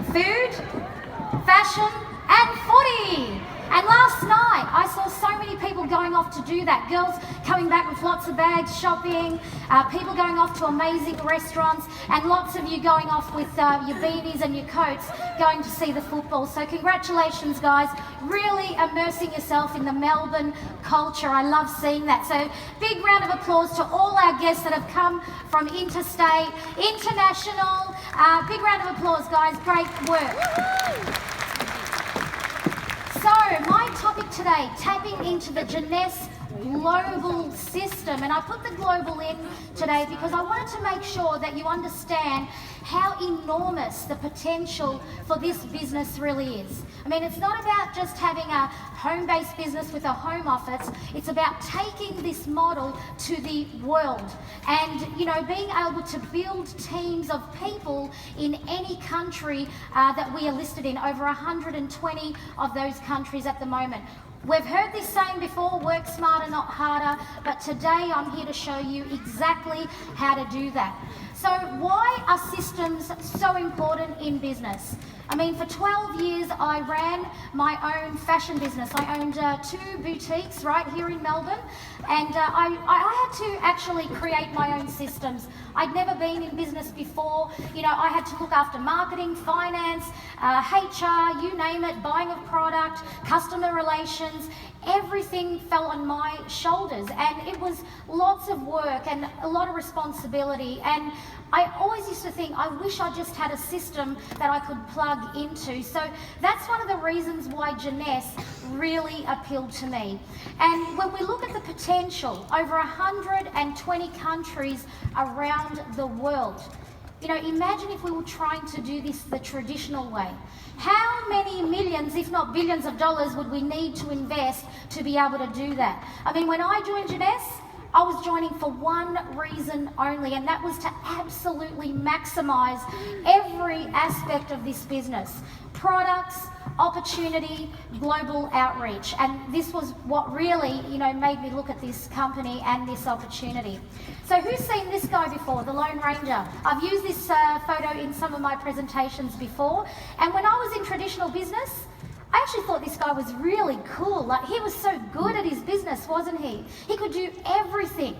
food, fashion, and footy. And last night, I saw so many people going off to do that. Girls coming back with lots of bags, shopping, people going off to amazing restaurants, and lots of you going off with your beanies and your coats going to see the football. So congratulations, guys. Really immersing yourself in the Melbourne culture. I love seeing that. So big round of applause to all our guests that have come from interstate, international. Big round of applause, guys. Great work. Woo-hoo! So, my topic today, tapping into the Jeunesse global system. And I put the global in today because I wanted to make sure that you understand how enormous the potential for this business really is. I mean, it's not about just having a home-based business with a home office. It's about taking this model to the world and, you know, being able to build teams of people in any country that we are listed in, over 120 of those countries at the moment. We've heard this saying before, work smarter, not harder, but today I'm here to show you exactly how to do that. So why are systems so important in business? I mean, for 12 years, I ran my own fashion business. I owned 2 boutiques right here in Melbourne, and I had to actually create my own systems. I'd never been in business before. You know, I had to look after marketing, finance, HR, you name it, buying of product, customer relations. Everything fell on my shoulders, and it was lots of work and a lot of responsibility. And I always used to think, I wish I just had a system that I could plug into. So that's one of the reasons why Jeunesse really appealed to me. And when we look at the potential, over 120 countries around the world, you know, imagine if we were trying to do this the traditional way. How many millions, if not billions of dollars would we need to invest to be able to do that? I mean, when I joined Jeunesse, I was joining for one reason only, and that was to absolutely maximize every aspect of this business. Products, opportunity, global outreach. And this was what really, you know, made me look at this company and this opportunity. So who's seen this guy before, the Lone Ranger? I've used this photo in some of my presentations before. And when I was in traditional business, I actually thought this guy was really cool. Like, he was so good at his business, wasn't he? He could do everything.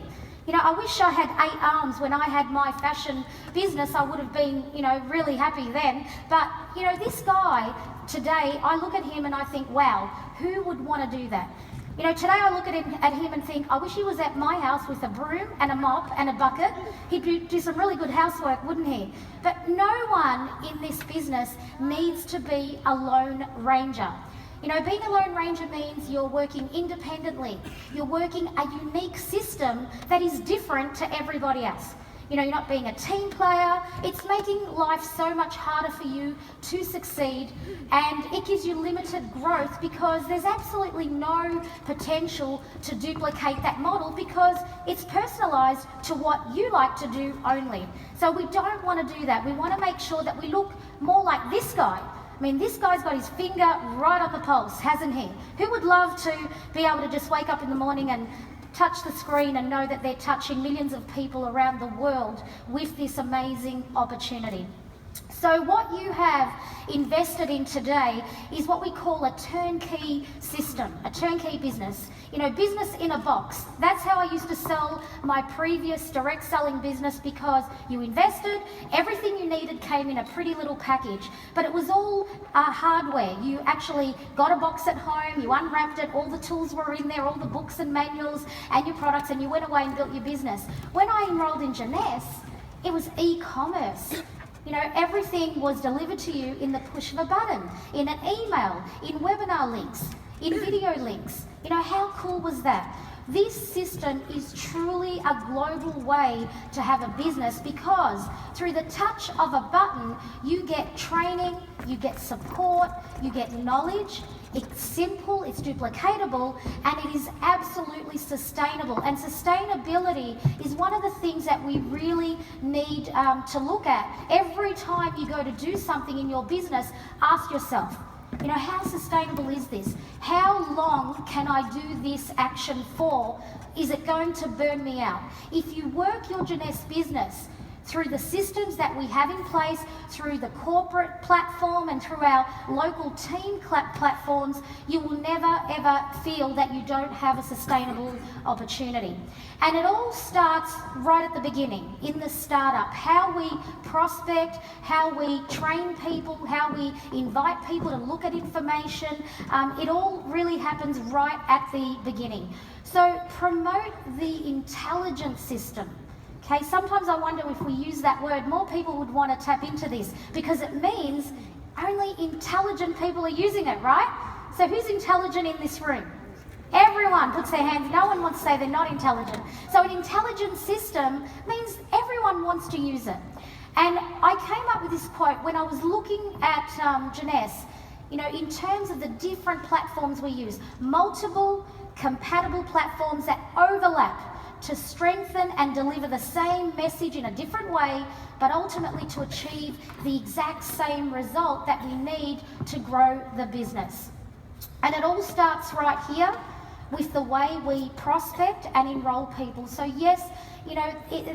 You know, I wish I had 8 arms when I had my fashion business. I would have been, you know, really happy then. But, you know, this guy, today, I look at him and I think, wow, who would want to do that? You know, today I look at him and think, I wish he was at my house with a broom and a mop and a bucket. He'd do some really good housework, wouldn't he? But no one in this business needs to be a lone ranger. You know, being a lone ranger means you're working independently. You're working a unique system that is different to everybody else. You know, you're not being a team player. It's making life so much harder for you to succeed, and it gives you limited growth because there's absolutely no potential to duplicate that model because it's personalized to what you like to do only. So we don't want to do that. We want to make sure that we look more like this guy. I mean, this guy's got his finger right on the pulse, hasn't he? Who would love to be able to just wake up in the morning and touch the screen and know that they're touching millions of people around the world with this amazing opportunity? So what you have invested in today is what we call a turnkey system, a turnkey business. You know, business in a box. That's how I used to sell my previous direct selling business, because you invested, everything you needed came in a pretty little package, but it was all hardware. You actually got a box at home, you unwrapped it, all the tools were in there, all the books and manuals and your products, and you went away and built your business. When I enrolled in Jeunesse, it was e-commerce. You know, everything was delivered to you in the push of a button, in an email, in webinar links, in video links. You know, how cool was that? This system is truly a global way to have a business, because through the touch of a button, you get training, you get support, you get knowledge. It's simple, it's duplicatable, and it is absolutely sustainable. And sustainability is one of the things that we really need to look at. Every time you go to do something in your business, ask yourself, you know, how sustainable is this? How long can I do this action for? Is it going to burn me out? If you work your Jeunesse business through the systems that we have in place, through the corporate platform and through our local team platforms, you will never ever feel that you don't have a sustainable opportunity. And it all starts right at the beginning, in the startup. How we prospect, how we train people, how we invite people to look at information, it all really happens right at the beginning. So promote the intelligence system. Okay, sometimes I wonder if we use that word, more people would want to tap into this because it means only intelligent people are using it, right? So who's intelligent in this room? Everyone puts their hands. No one wants to say they're not intelligent. So an intelligent system means everyone wants to use it. And I came up with this quote when I was looking at Jeunesse, you know, in terms of the different platforms we use, multiple compatible platforms that overlap to strengthen and deliver the same message in a different way, but ultimately to achieve the exact same result that we need to grow the business. And it all starts right here with the way we prospect and enroll people. So yes, you know,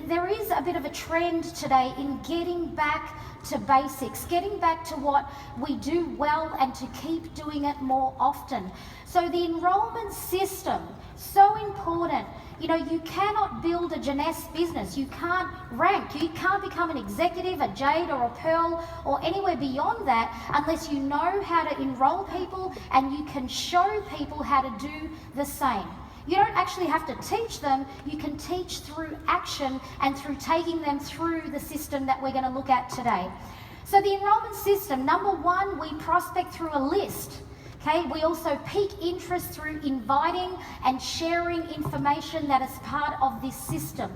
there is a bit of a trend today in getting back to basics, getting back to what we do well and to keep doing it more often. So the enrollment system, so important. You know, you cannot build a Jeunesse business. You can't rank. You can't become an executive, a Jade or a Pearl or anywhere beyond that unless you know how to enroll people and you can show people how to do the same. You don't actually have to teach them. You can teach through action and through taking them through the system that we're going to look at today. So the enrollment system, number one, we prospect through a list. Okay, we also pique interest through inviting and sharing information that is part of this system.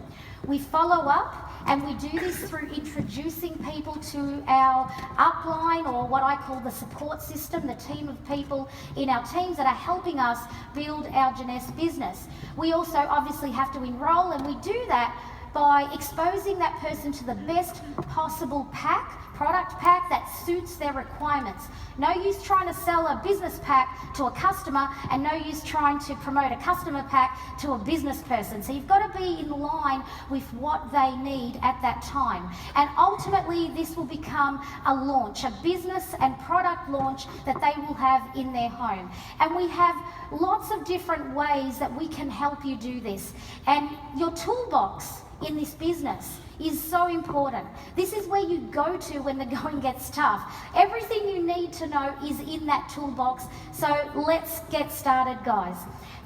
We follow up and we do this through introducing people to our upline, or what I call the support system, the team of people in our teams that are helping us build our Jeunesse business. We also obviously have to enroll, and we do that by exposing that person to the best possible product pack that suits their requirements. No use trying to sell a business pack to a customer and no use trying to promote a customer pack to a business person. So you've got to be in line with what they need at that time. And ultimately this will become a launch, a business and product launch that they will have in their home. And we have lots of different ways that we can help you do this. And your toolbox in this business is so important. This is where you go to when the going gets tough. Everything you need to know is in that toolbox. So let's get started, guys.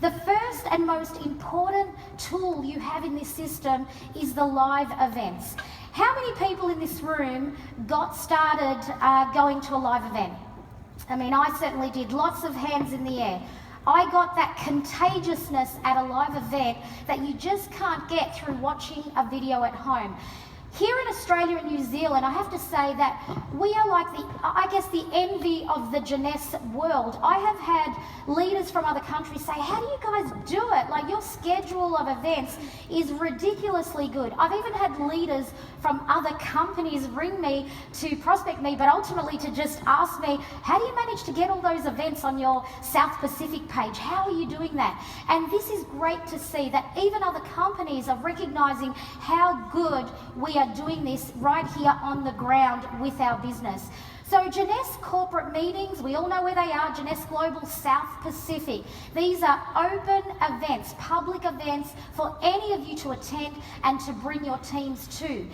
The first and most important tool you have in this system is the live events. How many people in this room got started going to a live event? I mean, I certainly did. Lots of hands in the air. I got that contagiousness at a live event that you just can't get through watching a video at home. Here in Australia and New Zealand, I have to say that we are like the envy of the Jeunesse world. I have had leaders from other countries say, how do you guys do it? Like, your schedule of events is ridiculously good. I've even had leaders from other companies ring me to prospect me, but ultimately to just ask me, how do you manage to get all those events on your South Pacific page? How are you doing that? And this is great to see that even other companies are recognizing how good we are doing this right here on the ground with our business. So Jeunesse corporate meetings, we all know where they are, Jeunesse Global South Pacific. These are open events, public events for any of you to attend and to bring your teams to.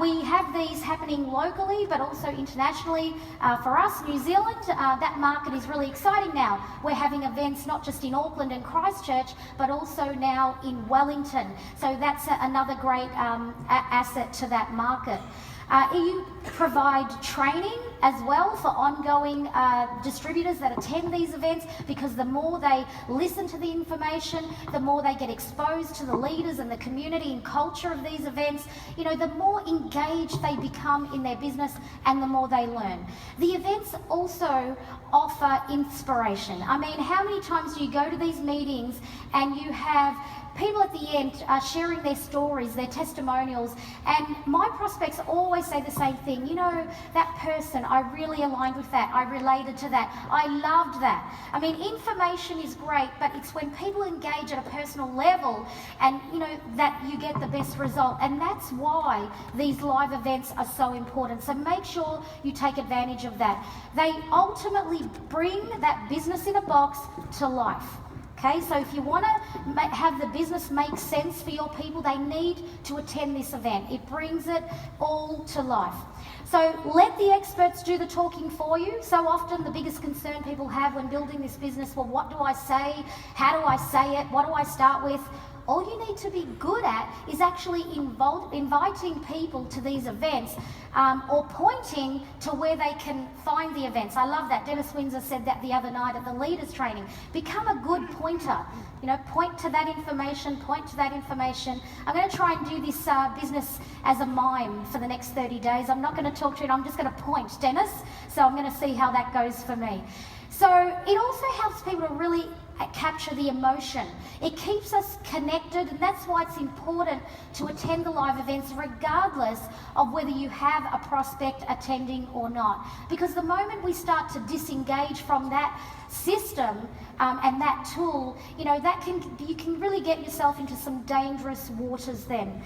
We have these happening locally, but also internationally. For us, New Zealand, that market is really exciting now. We're having events not just in Auckland and Christchurch, but also now in Wellington. So that's another great asset to that market. You provide training as well for ongoing distributors that attend these events, because the more they listen to the information, the more they get exposed to the leaders and the community and culture of these events, you know, the more engaged they become in their business and the more they learn. The events also offer inspiration. I mean, how many times do you go to these meetings and you have people at the end are sharing their stories, their testimonials, and my prospects always say the same thing. You know, that person, I really aligned with that, I related to that, I loved that. I mean, information is great, but it's when people engage at a personal level and, you know, that you get the best result. And that's why these live events are so important. So make sure you take advantage of that. They ultimately bring that business in a box to life. Okay, so if you want to have the business make sense for your people, they need to attend this event. It brings it all to life. So let the experts do the talking for you. So often the biggest concern people have when building this business, well, what do I say? How do I say it? What do I start with? All you need to be good at is actually inviting people to these events or pointing to where they can find the events. I love that. Dennis Windsor said that the other night at the leaders training. Become a good pointer. You know, point to that information, point to that information. I'm going to try and do this business as a mime for the next 30 days. I'm not going to talk to it, I'm just going to point, Dennis. So I'm going to see how that goes for me. So it also helps people to really capture the emotion. It keeps us connected, and that's why it's important to attend the live events regardless of whether you have a prospect attending or not. Because the moment we start to disengage from that system and that tool, you know, you can really get yourself into some dangerous waters then.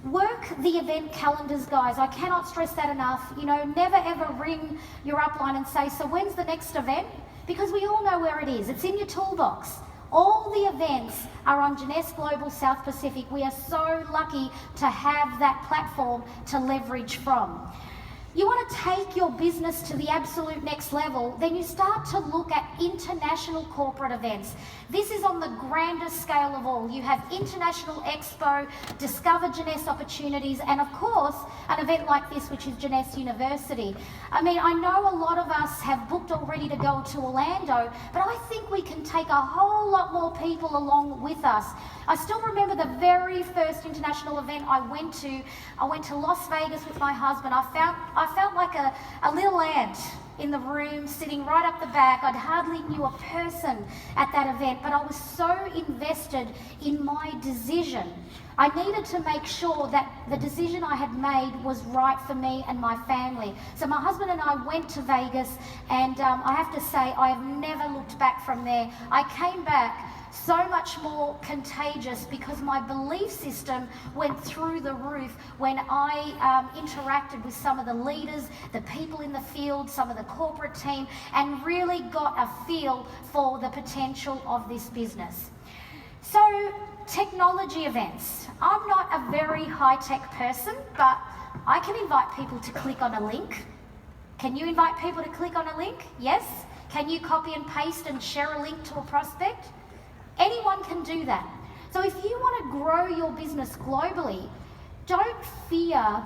Work the event calendars, guys. I cannot stress that enough. You know, never ever ring your upline and say, so when's the next event? Because we all know where it is. It's in your toolbox. All the events are on Jeunesse Global South Pacific. We are so lucky to have that platform to leverage from. You want to take your business to the absolute next level, then you start to look at international corporate events. This is on the grandest scale of all. You have International Expo, Discover Jeunesse Opportunities, and of course, an event like this, which is Jeunesse University. I mean, I know a lot of us have booked already to go to Orlando, but I think we can take a whole lot more people along with us. I still remember the very first international event I went to Las Vegas with my husband. I felt like a little ant in the room, sitting right up the back. I hardly knew a person at that event, but I was so invested in my decision. I needed to make sure that the decision I had made was right for me and my family. So my husband and I went to Vegas, and I have to say, I have never looked back from there. I came back so much more contagious because my belief system went through the roof when I interacted with some of the leaders, the people in the field, some of the corporate team, and really got a feel for the potential of this business. So, technology events. I'm not a very high-tech person, but I can invite people to click on a link. Can you invite people to click on a link? Yes? Can you copy and paste and share a link to a prospect? Anyone can do that. So if you want to grow your business globally, don't fear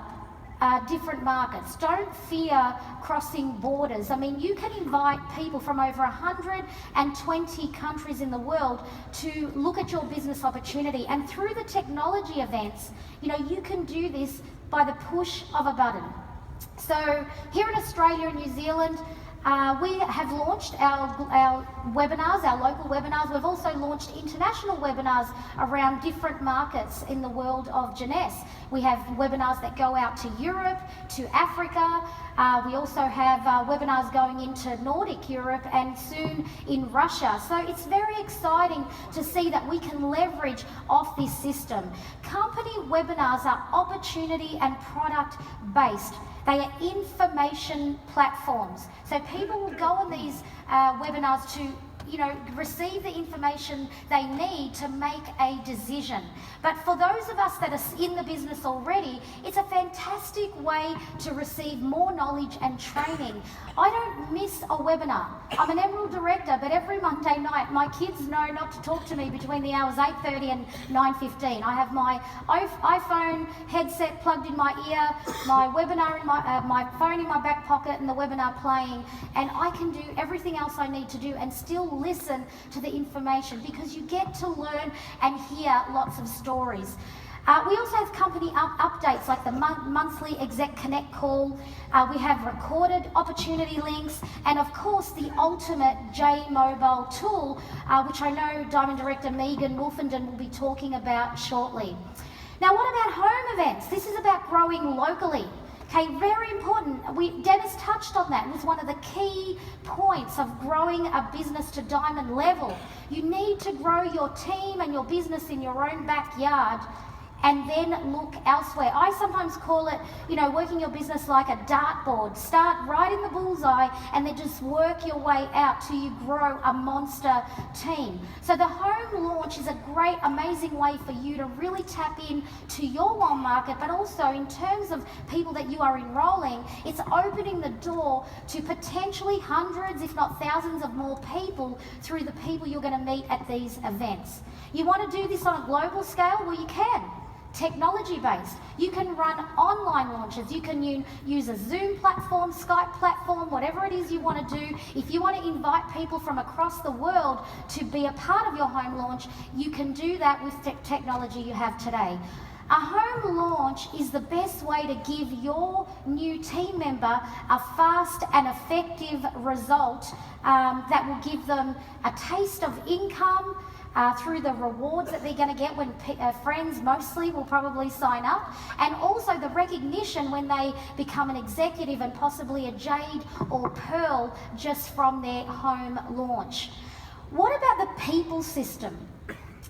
different markets. Don't fear crossing borders. I mean, you can invite people from over 120 countries in the world to look at your business opportunity. And through the technology events, you know, you can do this by the push of a button. So here in Australia and New Zealand, we have launched our webinars, our local webinars. We've also launched international webinars around different markets in the world of Jeunesse. We have webinars that go out to Europe, to Africa. We also have webinars going into Nordic Europe and soon in Russia. So it's very exciting to see that we can leverage off this system. Company webinars are opportunity and product based. They are information platforms. So people will go on these webinars to, you know, receive the information they need to make a decision. But for those of us that are in the business already, it's a fantastic way to receive more knowledge and training. I don't miss a webinar. I'm an Emerald Director, but every Monday night, my kids know not to talk to me between the hours 8:30 and 9:15. I have my iPhone headset plugged in my ear, my webinar in my phone in my back pocket, and the webinar playing, and I can do everything else I need to do and still listen to the information because you get to learn and hear lots of stories. We also have company updates like the monthly Exec Connect call. We have recorded opportunity links, and of course the ultimate J-Mobile tool, which I know Diamond Director Megan Wolfenden will be talking about shortly. Now, what about home events? This is about growing locally. Okay, very important. Dennis touched on that. It was one of the key points of growing a business to diamond level. You need to grow your team and your business in your own backyard and then look elsewhere. I sometimes call it, working your business like a dartboard. Start right in the bullseye and then just work your way out till you grow a monster team. So the home launch is a great, amazing way for you to really tap in to your warm market, but also in terms of people that you are enrolling, it's opening the door to potentially hundreds, if not thousands of more people through the people you're going to meet at these events. You want to do this on a global scale? Well, you can. Technology-based. You can run online launches. You can use a Zoom platform, Skype platform, whatever it is you want to do. If you want to invite people from across the world to be a part of your home launch, you can do that with technology you have today. A home launch is the best way to give your new team member a fast and effective result that will give them a taste of income, through the rewards that they're going to get when friends mostly will probably sign up, and also the recognition when they become an executive and possibly a Jade or Pearl just from their home launch. What about the people system?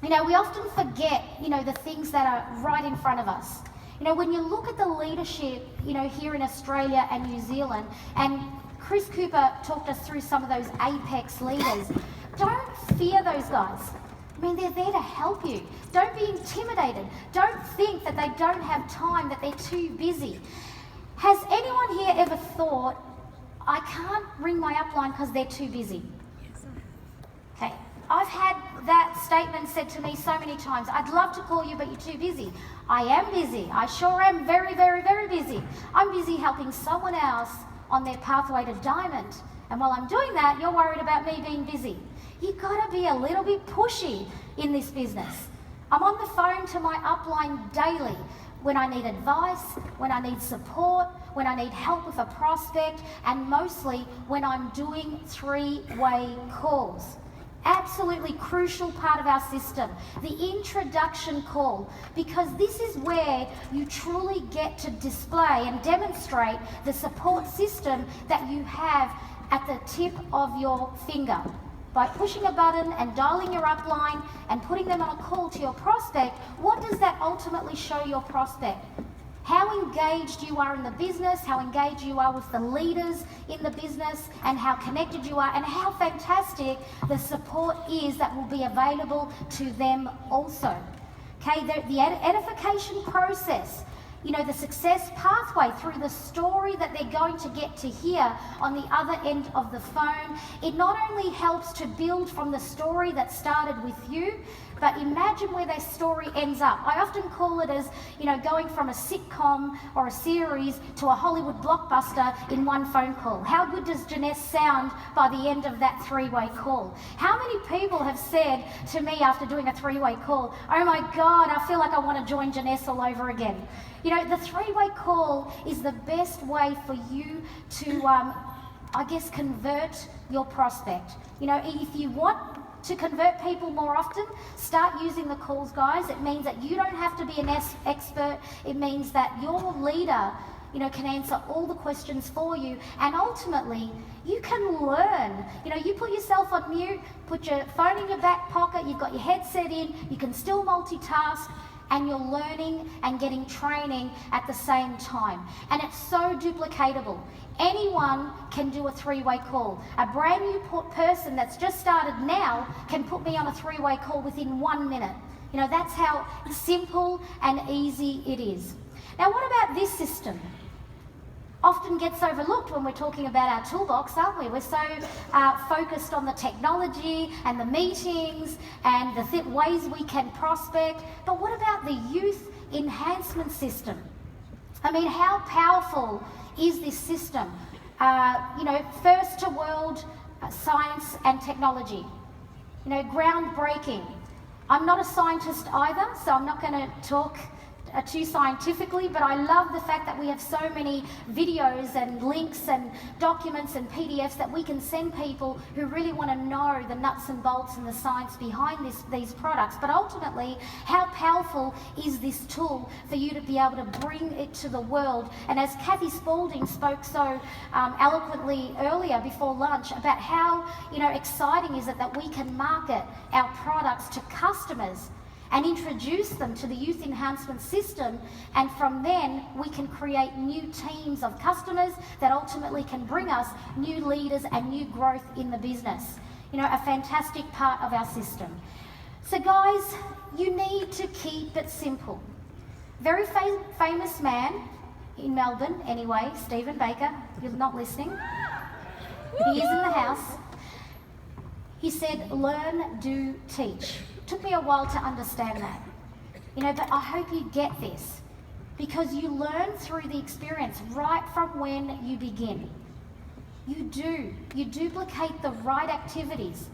We often forget, the things that are right in front of us. When you look at the leadership, here in Australia and New Zealand, and Chris Cooper talked us through some of those apex leaders, don't fear those guys. They're there to help you. Don't be intimidated. Don't think that they don't have time, that they're too busy. Has anyone here ever thought, I can't ring my upline because they're too busy? Okay, I've had that statement said to me so many times. I'd love to call you, but you're too busy. I am busy. I sure am very, very, very busy. I'm busy helping someone else on their pathway to diamond. And while I'm doing that, you're worried about me being busy. You've got to be a little bit pushy in this business. I'm on the phone to my upline daily when I need advice, when I need support, when I need help with a prospect, and mostly when I'm doing three-way calls. Absolutely crucial part of our system, the introduction call, because this is where you truly get to display and demonstrate the support system that you have at the tip of your finger. By pushing a button and dialing your upline and putting them on a call to your prospect, what does that ultimately show your prospect? How engaged you are in the business, how engaged you are with the leaders in the business, and how connected you are, and how fantastic the support is that will be available to them also. Okay, the edification process, the success pathway through the story that they're going to get to hear on the other end of the phone. It not only helps to build from the story that started with you, but imagine where their story ends up. I often call it as, going from a sitcom or a series to a Hollywood blockbuster in one phone call. How good does Janesse sound by the end of that three-way call? How many people have said to me after doing a three-way call, oh my God, I feel like I want to join Janesse all over again. The three-way call is the best way for you to, convert your prospect. If you want to convert people more often, start using the calls, guys. It means that you don't have to be an expert. It means that your leader, can answer all the questions for you, and ultimately, you can learn. You put yourself on mute, put your phone in your back pocket, you've got your headset in, you can still multitask, and you're learning and getting training at the same time. And it's so duplicatable. Anyone can do a three-way call. A brand new person that's just started now can put me on a three-way call within 1 minute. That's how simple and easy it is. Now, what about this system? Often gets overlooked when we're talking about our toolbox, aren't we? We're so focused on the technology and the meetings and the ways we can prospect. But what about the youth enhancement system? How powerful is this system? First to world science and technology. Groundbreaking. I'm not a scientist either, so I'm not going to talk too scientifically, but I love the fact that we have so many videos and links and documents and PDFs that we can send people who really want to know the nuts and bolts and the science behind these products. But ultimately, how powerful is this tool for you to be able to bring it to the world? And as Kathy Spaulding spoke so eloquently earlier before lunch about how exciting is it that we can market our products to customers and introduce them to the youth enhancement system, and from then we can create new teams of customers that ultimately can bring us new leaders and new growth in the business. A fantastic part of our system. So guys, you need to keep it simple. Very famous man in Melbourne, anyway, Stephen Baker, you're not listening, but he is in the house. He said, learn, do, teach. Took me a while to understand that, but I hope you get this, because you learn through the experience right from when you begin. You duplicate the right activities.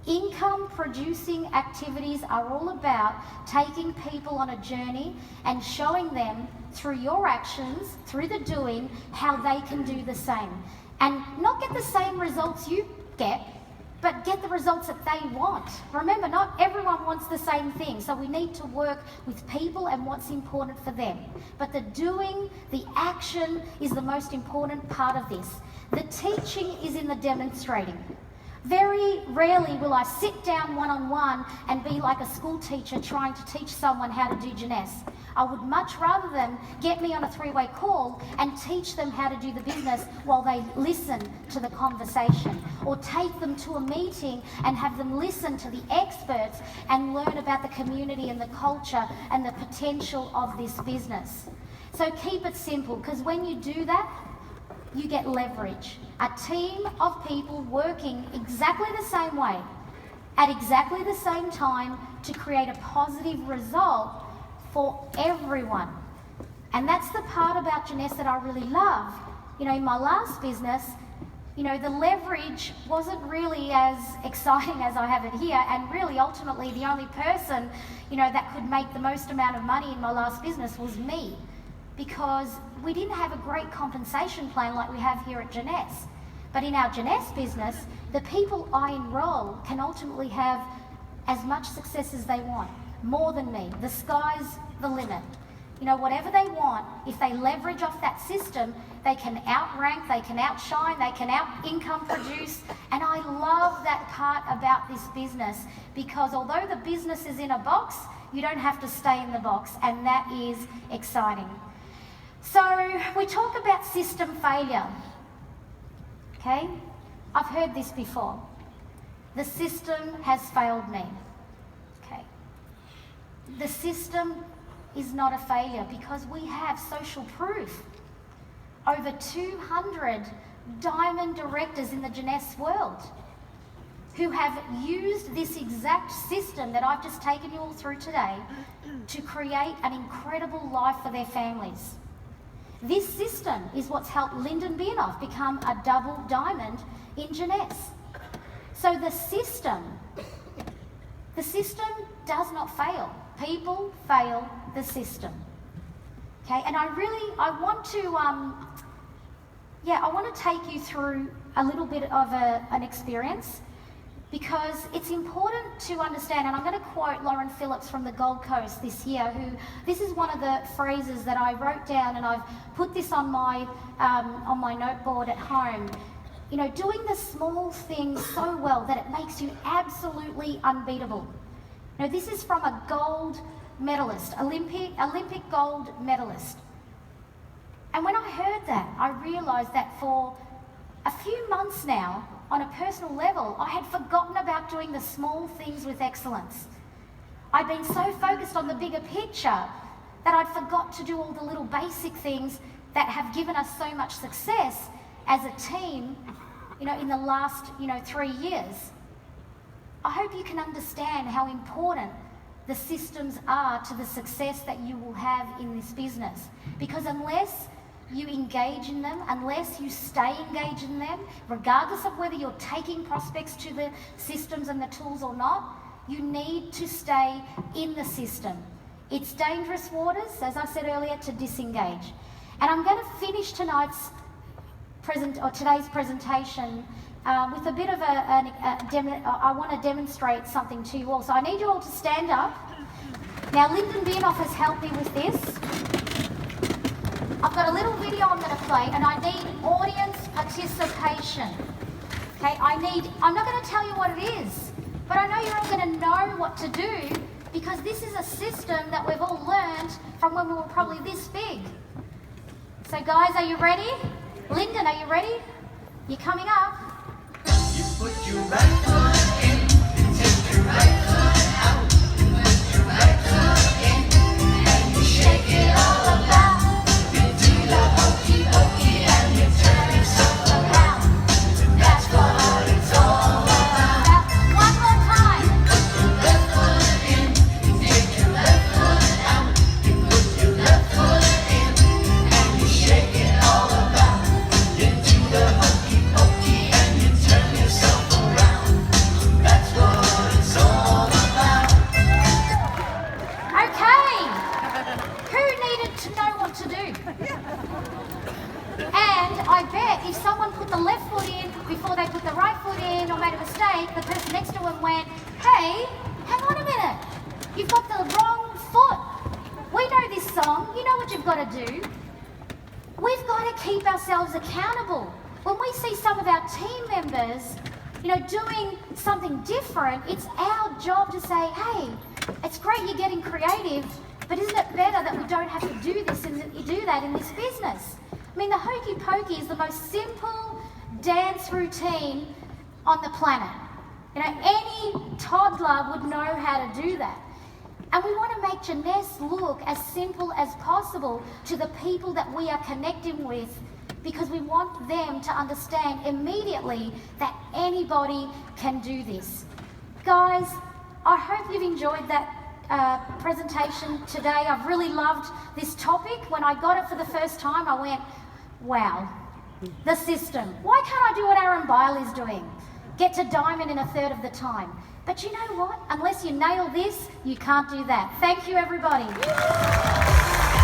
Income producing activities are all about taking people on a journey and showing them through your actions, through the doing, how they can do the same. And not get the same results you get, but get the results that they want. Remember, not everyone wants the same thing, so we need to work with people and what's important for them. But the doing, the action is the most important part of this. The teaching is in the demonstrating. Very rarely will I sit down one-on-one and be like a school teacher trying to teach someone how to do Jeunesse. I would much rather them get me on a three-way call and teach them how to do the business while they listen to the conversation, or take them to a meeting and have them listen to the experts and learn about the community and the culture and the potential of this business. So keep it simple, because when you do that, you get leverage. A team of people working exactly the same way, at exactly the same time, to create a positive result for everyone. And that's the part about Jeunesse that I really love. In my last business, the leverage wasn't really as exciting as I have it here, and really ultimately the only person, that could make the most amount of money in my last business was me, because we didn't have a great compensation plan like we have here at Jeunesse. But in our Jeunesse business, the people I enroll can ultimately have as much success as they want, more than me. The sky's the limit. Whatever they want, if they leverage off that system, they can outrank, they can outshine, they can out-income produce. And I love that part about this business, because although the business is in a box, you don't have to stay in the box, and that is exciting. So we talk about system failure, okay? I've heard this before. The system has failed me, okay? The system is not a failure, because we have social proof. Over 200 diamond directors in the Jeunesse world who have used this exact system that I've just taken you all through today to create an incredible life for their families. This system is what's helped Lyndon Bienoff become a double diamond in Jeunesse. So the system does not fail. People fail the system. Okay, and I want to take you through a little bit of an experience, because it's important to understand, and I'm going to quote Lauren Phillips from the Gold Coast this year, this is one of the phrases that I wrote down, and I've put this on my noteboard at home. Doing the small things so well that it makes you absolutely unbeatable. This is from a gold medalist, Olympic gold medalist. And when I heard that, I realised that for a few months now, on a personal level, I had forgotten about doing the small things with excellence. I'd been so focused on the bigger picture that I'd forgot to do all the little basic things that have given us so much success as a team, in the last, 3 years. I hope you can understand how important the systems are to the success that you will have in this business. Because unless you engage in them, unless you stay engaged in them, regardless of whether you're taking prospects to the systems and the tools or not, you need to stay in the system. It's dangerous waters, as I said earlier, to disengage. And I'm going to finish today's presentation with a bit of I want to demonstrate something to you all. So I need you all to stand up. Now, Lyndon Biernoff has helped me with this. I've got a little video I'm going to play, and I need audience participation. Okay, I'm not going to tell you what it is, but I know you're all going to know what to do, because this is a system that we've all learned from when we were probably this big. So guys, are you ready? Lyndon, are you ready? You coming up? You put your right foot in, you take your right foot out. You put your right foot in, and you shake it all about. You do the hokey pokey and you turn yourself around. That's what it's all about. One more time. You put your left foot in, you take your left foot out. You put your left foot in, and you shake it all about. You do the hokey pokey and you turn yourself around. That's what it's all about. Okay. Who needed to know what to do? And I bet if someone put the left foot in before they put the right foot in or made a mistake, the person next to them went, hey, hang on a minute. You've got the wrong foot. We know this song. You know what you've got to do. We've got to keep ourselves accountable. When we see some of our team members, doing something different, it's our job to say, hey, it's great you're getting creative, but isn't it better that we don't have to do this and do that in this business? I mean, the Hokey Pokey is the most simple dance routine on the planet. Any toddler would know how to do that. And we want to make Jeunesse look as simple as possible to the people that we are connecting with, because we want them to understand immediately that anybody can do this. Guys, I hope you've enjoyed that presentation today. I've really loved this topic. When I got it for the first time, I went, wow, the system. Why can't I do what Aaron Bile is doing? Get to diamond in a third of the time. But you know what? Unless you nail this, you can't do that. Thank you, everybody.